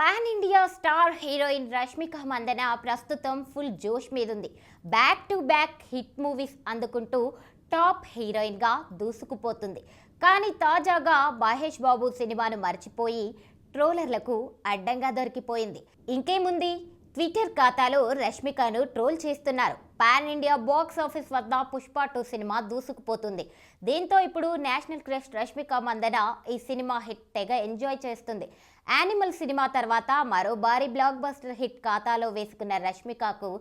Pan India star heroine Rashmika Mandanna ప్రస్తుతం full జోష్ మీదుంది. Back to back hit movies అందుకుంటూ టాప్ హీరోయిన్గా దూసుకుపోతుంది. కానీ తాజాగా మహేష్ బాబు సినిమాను మర్చిపోయి ట్రోలర్లకు అడ్డంగా దొరికిపోయింది. ఇంకేముంది, ట్విట్టర్ ఖాతాలో రష్మికను ట్రోల్ చేస్తున్నారు. పాన్ ఇండియా బాక్స్ ఆఫీస్ వద్ద పుష్ప 2 సినిమా దూసుకుపోతుంది. దీంతో ఇప్పుడు నేషనల్ క్రష్ రష్మిక మందన ఈ సినిమా హిట్ తెగ ఎంజాయ్ చేస్తుంది. యానిమల్ సినిమా తర్వాత మరో భారీ బ్లాక్ బస్టర్ హిట్ ఖాతాలో వేసుకున్న రష్మికకు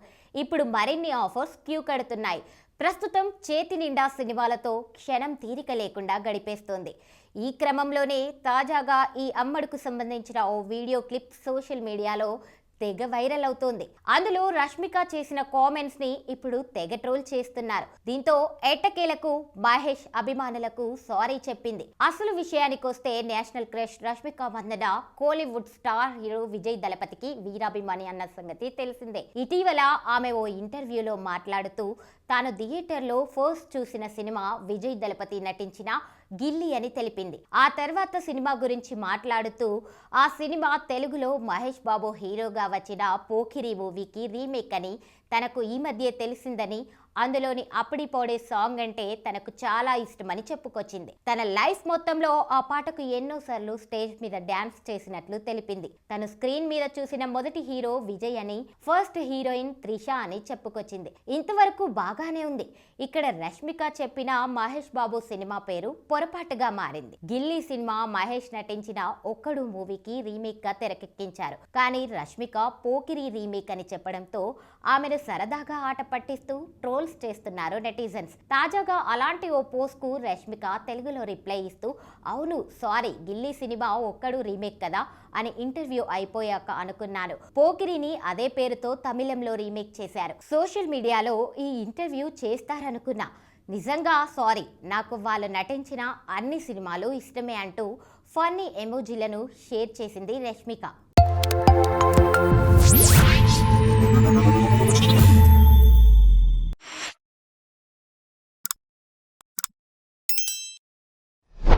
ఇప్పుడు మరిన్ని ఆఫర్స్ క్యూ కడుతున్నాయి. ప్రస్తుతం చేతి నిండా సినిమాలతో క్షణం తీరిక లేకుండా గడిపేస్తోంది. ఈ క్రమంలోనే తాజాగా ఈ అమ్మడుకు సంబంధించిన ఓ వీడియో క్లిప్ సోషల్ మీడియాలో తెగ వైరల్ అవుతోంది. అందులో రష్మిక చేసిన కామెంట్స్ ని ఇప్పుడు తెగ ట్రోల్ చేస్తున్నారు. దీంతో ఎట్టకేలకు మహేష్ అభిమానులకు సారీ చెప్పింది. అసలు విషయానికి వస్తే national crush Rashmika Mandanna Kollywood star hero Vijay దళపతికి వీరాభిమాని అన్న సంగతి తెలిసిందే. ఇటీవల ఆమె ఓ ఇంటర్వ్యూలో మాట్లాడుతూ తాను థియేటర్లో ఫస్ట్ చూసిన సినిమా విజయ్ దళపతి నటించిన గిల్లీ అని తెలిపింది. ఆ తర్వాత సినిమా గురించి మాట్లాడుతూ ఆ సినిమా తెలుగులో మహేష్ బాబు హీరోగా వచ్చిన పోకిరి మూవీకి రీమేక్ అని తనకు ఈ మధ్య తెలిసిందని, అందులోని అప్పడి పోడే సాంగ్ అంటే తనకు చాలా ఇష్టమని చెప్పుకొచ్చింది. తన లైఫ్ మొత్తంలో ఆ పాటకు ఎన్నోసార్లు స్టేజ్ మీద డాన్స్ చేసినట్లు తెలిపింది. తను స్క్రీన్ మీద చూసిన మొదటి హీరో విజయ్ అని, ఫస్ట్ హీరోయిన్ త్రిష అని చెప్పుకొచ్చింది. ఇంతవరకు బాగానే ఉంది. ఇక్కడ రష్మిక చెప్పిన మహేష్ బాబు సినిమా పేరు పొరపాటుగా మారింది. గిల్లీ సినిమా మహేష్ నటించిన ఒక్కడు మూవీకి రీమేక్ గా తెరకెక్కించారు. కానీ రష్మిక పోకిరి రీమేక్ అని చెప్పడంతో ఆమెను సరదాగా ఆట పట్టిస్తూ ట్రోల్స్ చేస్తున్నారు నెటిజన్స్. తాజాగా అలాంటి ఓ పోస్ట్ కు రష్మిక తెలుగులో రిప్లై ఇస్తూ, అవును సారీ, గిల్లీ సినిమా ఒక్కడు రీమేక్ కదా అని ఇంటర్వ్యూ అయిపోయాక అనుకున్నాను. పోకిరిని అదే పేరుతో తమిళంలో రీమేక్ చేశారు. సోషల్ మీడియాలో ఈ ఇంటర్వ్యూ చేస్తారనుకున్నా. నిజంగా సారీ, నాకు వాళ్ళు నటించిన అన్ని సినిమాలు ఇష్టమే అంటూ ఫన్నీ ఎమోజీలను షేర్ చేసింది రష్మిక.